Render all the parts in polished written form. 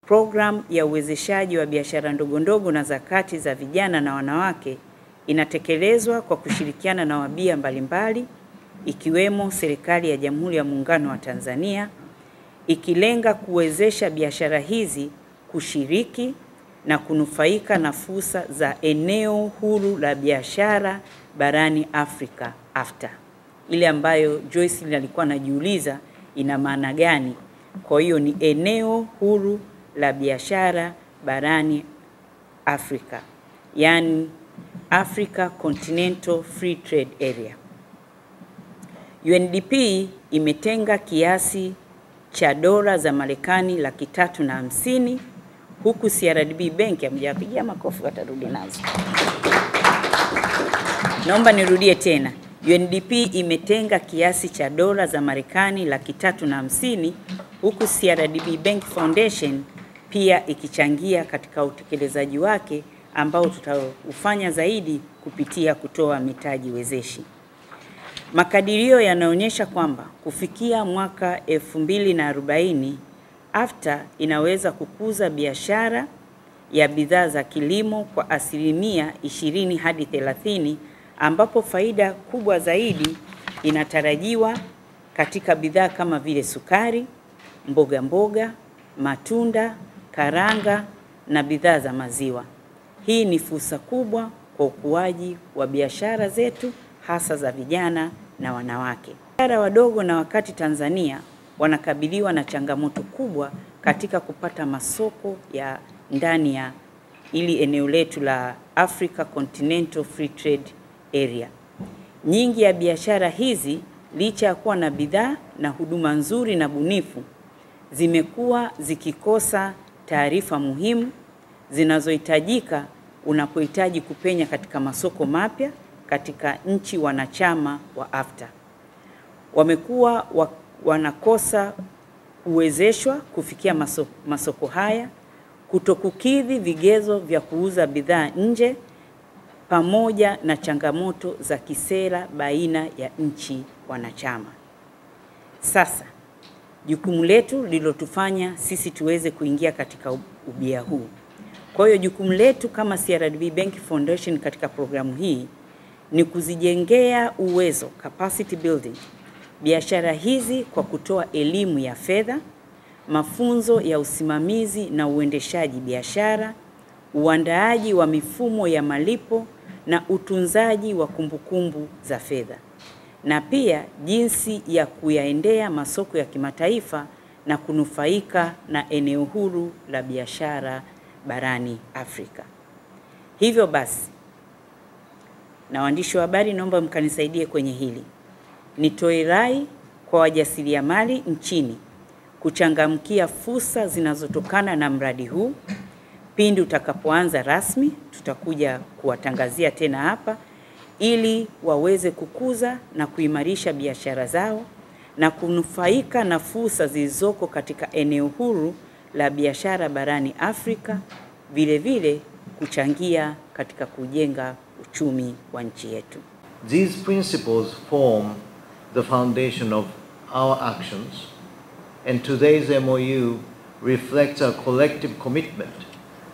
Program ya uwezeshaji wa biashara ndogondogo na zakati za vijana na wanawake inatekelezwa kwa kushirikiana na wabia mbalimbali ikiwemo serikali ya Jamhuri ya Muungano wa Tanzania, ikilenga kuwezesha biashara hizi kushiriki na kunufaika na fursa za eneo huru la biashara barani Afrika, AfCFTA. Ile ambayo Joyce alikuwa anajiuliza ina maana gani. Kwa hiyo ni eneo huru la biashara barani Afrika, yani Africa Continental Free Trade Area. UNDP imetenga kiasi cha dola za Marekani 350, huku CRDB Bank amjapigia makofi watarudi nazo. Naomba nirudie tena. UNDP imetenga kiasi cha dola za Marekani 350, huku CRDB Bank Foundation pia ikichangia katika utekelezaji wake ambao tutaufanya zaidi kupitia kutoa mitaji wezeshi. Makadirio yanaonyesha kwamba kufikia mwaka 2040, AfCFTA inaweza kukuza biashara ya bidhaa za kilimo kwa asilimia 20 hadi 30, ambapo faida kubwa zaidi inatarajiwa katika bidhaa kama vile sukari, mboga, matunda, karanga na bidhaa za maziwa. Hii ni fursa kubwa kwa ukuaji wa biashara zetu, hasa za vijana na wanawake. Biashara wadogo na wakati Tanzania wanakabiliwa na changamoto kubwa katika kupata masoko ya ndani ya ili eneo letu la Africa Continental Free Trade Area. Nyingi ya biashara hizi, licha ya kuwa na bidhaa na huduma nzuri na bunifu, zimekuwa zikikosa taarifa muhimu zinazohitajika unapohitaji kupenya katika masoko mapya katika nchi wanachama wa AfCFTA. Wamekuwa wanakosa kuwezeshwa kufikia masoko haya, kutokukidhi vigezo vya kuuza bidhaa nje, pamoja na changamoto za kisera baina ya nchi wanachama. Sasa, jukumu letu lilotufanya sisi tuweze kuingia katika ubia huu. Kwa hiyo jukumu letu kama CRDB Bank Foundation katika programu hii ni kuzijengea uwezo, capacity building, biashara hizi kwa kutoa elimu ya fedha, mafunzo ya usimamizi na uendeshaji biashara, uandaaji wa mifumo ya malipo na utunzaji wa kumbukumbu za fedha, na pia jinsi ya kuyaendea masoko ya kimataifa na kunufaika na eneo huru la biashara barani Afrika. Hivyo basi, na waandishi wa habari, naomba mkanisaidie kwenye hili. Nitoe rai kwa wajasiriamali nchini kuchangamkia fursa zinazotokana na mradi huu. Pindi utakapoanza rasmi, tutakuja kuwatangazia tena hapa ili waweze kukuza na kuimarisha biashara zao na kunufaika na fursa zilizoko katika eneo huru la biashara barani Afrika, vile vile kuchangia katika kujenga uchumi wa nchi yetu. These principles form the foundation of our actions, and today's MOU reflects our collective commitment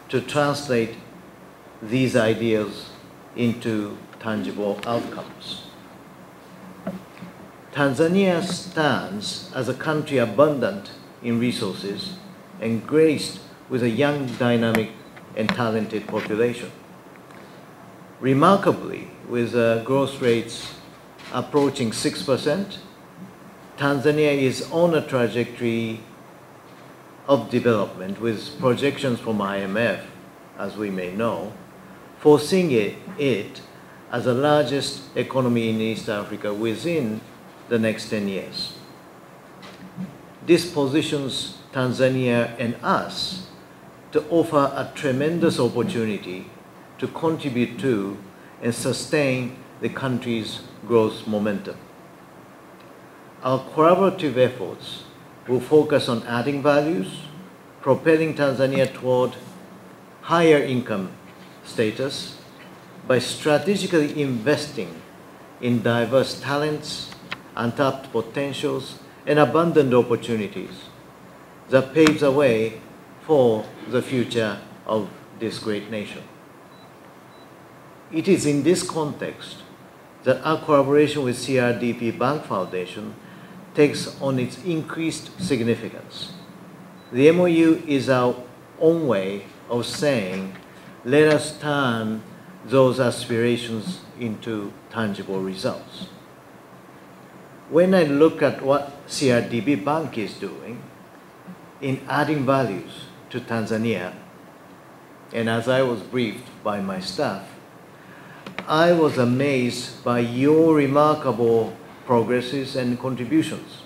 to translate these ideas into tangible outcomes. Tanzania stands as a country abundant in resources and graced with a young, dynamic, and talented population. Remarkably, with growth rates approaching 6%, Tanzania is on a trajectory of development with projections from IMF, as we may know, foreseeing it as the largest economy in East Africa within the next 10 years. This positions Tanzania and us to offer a tremendous opportunity to contribute to and sustain the country's growth momentum. Our collaborative efforts will focus on adding values, propelling Tanzania toward higher income status by strategically investing in diverse talents, untapped potentials, and abundant opportunities that paves the way for the future of this great nation. It is in this context that our collaboration with CRDB Bank Foundation takes on its increased significance. The MOU is our own way of saying, let us turn those aspirations into tangible results. When I look at what CRDB Bank is doing in adding values to Tanzania, and as I was briefed by my staff, I was amazed by your remarkable progresses and contributions,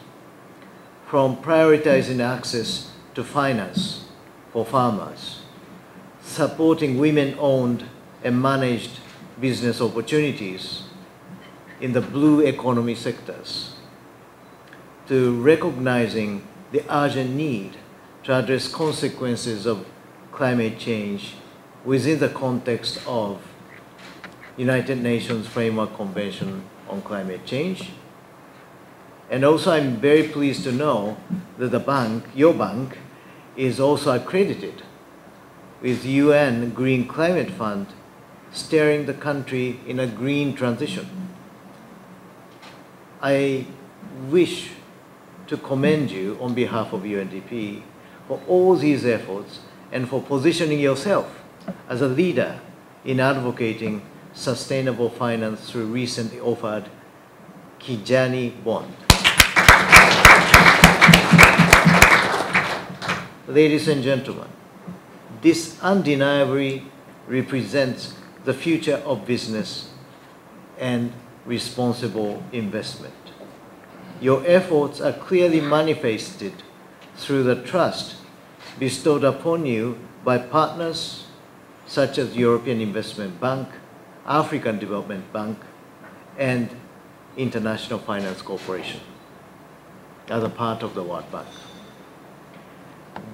from prioritizing access to finance for farmers, supporting women-owned and managed business opportunities in the blue economy sectors, to recognizing the urgent need to address consequences of climate change within the context of United Nations Framework Convention on Climate Change. And also I'm very pleased to know that the bank, your bank, is also accredited with UN Green Climate Fund, steering the country in a green transition. I wish to commend you on behalf of UNDP for all these efforts and for positioning yourself as a leader in advocating sustainable finance through recently offered Kijani bond. Ladies and gentlemen, this undeniably represents the future of business and responsible investment. Your efforts are clearly manifested through the trust bestowed upon you by partners such as European Investment Bank, African Development Bank, and International Finance Corporation as a part of the World Bank.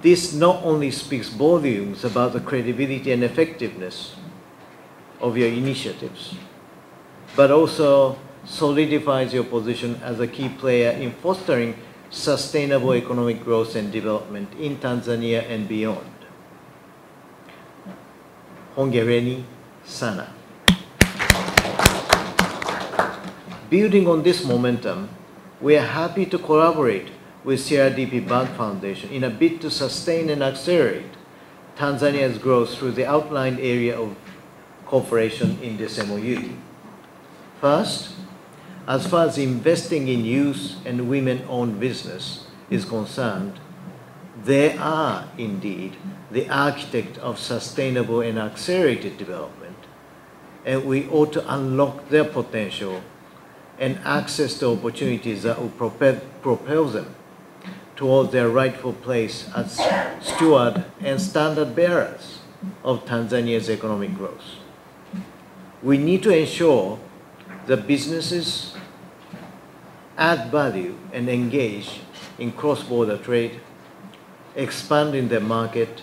This not only speaks volumes about the credibility and effectiveness of your initiatives, but also solidifies your position as a key player in fostering sustainable economic growth and development in Tanzania and beyond. Hongereni sana. Building on this momentum, we are happy to collaborate with CRDB Bank Foundation in a bid to sustain and accelerate Tanzania's growth through the outlined area of cooperation in this MOU. First, as far as investing in youth and women-owned business is concerned, they are indeed the architect of sustainable and accelerated development, and we ought to unlock their potential and access to opportunities that will propel them towards their rightful place as steward and standard bearers of Tanzania's economic growth. We need to ensure that businesses add value and engage in cross-border trade, expand in their market,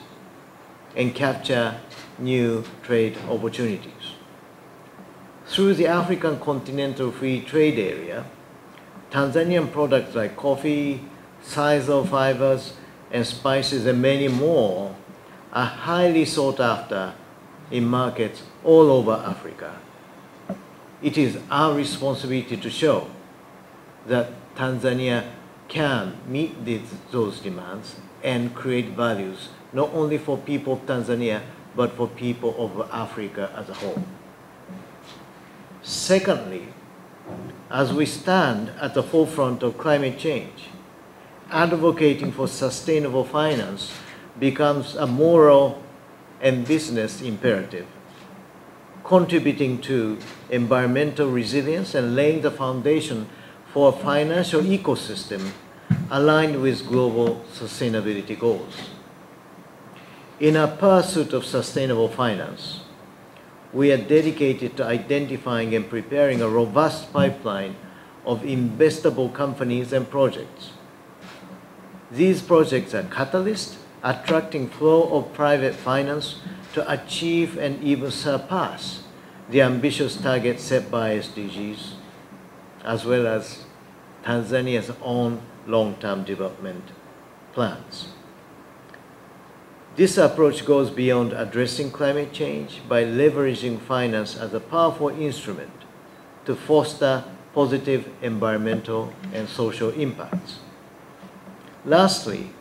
and capture new trade opportunities. Through the African Continental Free Trade Area, Tanzanian products like coffee, sisal fibers, and spices, and many more are highly sought after in markets all over Africa. It is our responsibility to show that Tanzania can meet those demands and create values not only for people of Tanzania, but for people of Africa as a whole. Secondly, as we stand at the forefront of climate change, advocating for sustainable finance becomes a moral and business imperative, contributing to environmental resilience and laying the foundation for a financial ecosystem aligned with global sustainability goals. In our pursuit of sustainable finance, we are dedicated to identifying and preparing a robust pipeline of investable companies and projects. These projects are catalysts, attracting flow of private finance to achieve and even surpass the ambitious targets set by SDGs, as well as Tanzania's own long-term development plans. This approach goes beyond addressing climate change by leveraging finance as a powerful instrument to foster positive environmental and social impacts. Lastly,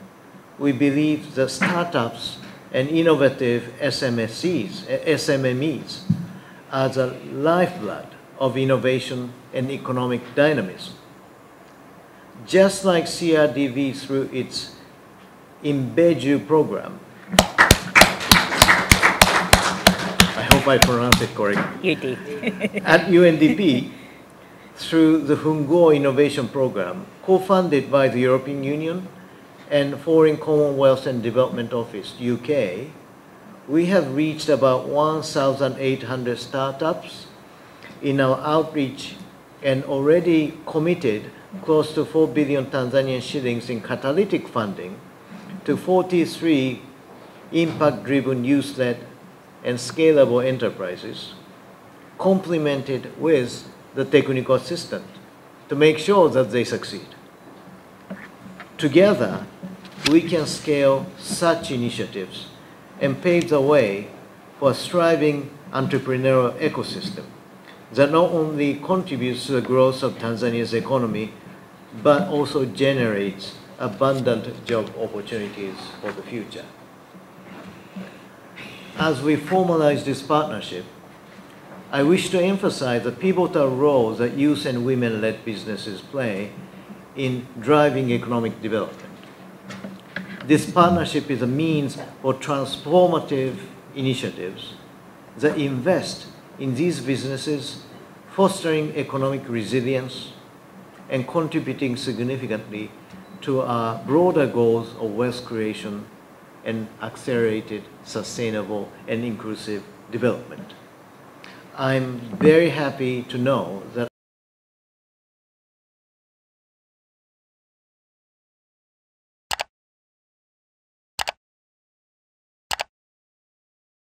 we believe that startups and innovative SMEs are the lifeblood of innovation and economic dynamism. Just like CRDB through its Imbeju program, I hope I pronounced it correctly. You did. At UNDP, through the Hungo Innovation Program, co-funded by the European Union and Foreign Commonwealth and Development Office, UK, we have reached about 1,800 startups in our outreach and already committed close to 4 billion Tanzanian shillings in catalytic funding to 43 impact-driven youth-led and scalable enterprises, complemented with the technical assistance to make sure that they succeed. Together, we can scale such initiatives and pave the way for a thriving entrepreneurial ecosystem that not only contributes to the growth of Tanzania's economy, but also generates abundant job opportunities for the future. As we formalize this partnership, I wish to emphasize the pivotal role that youth and women-led businesses play in driving economic development. This partnership is a means for transformative initiatives that invest in these businesses, fostering economic resilience and contributing significantly to our broader goals of wealth creation and accelerated, sustainable, and inclusive development. I'm very happy to know that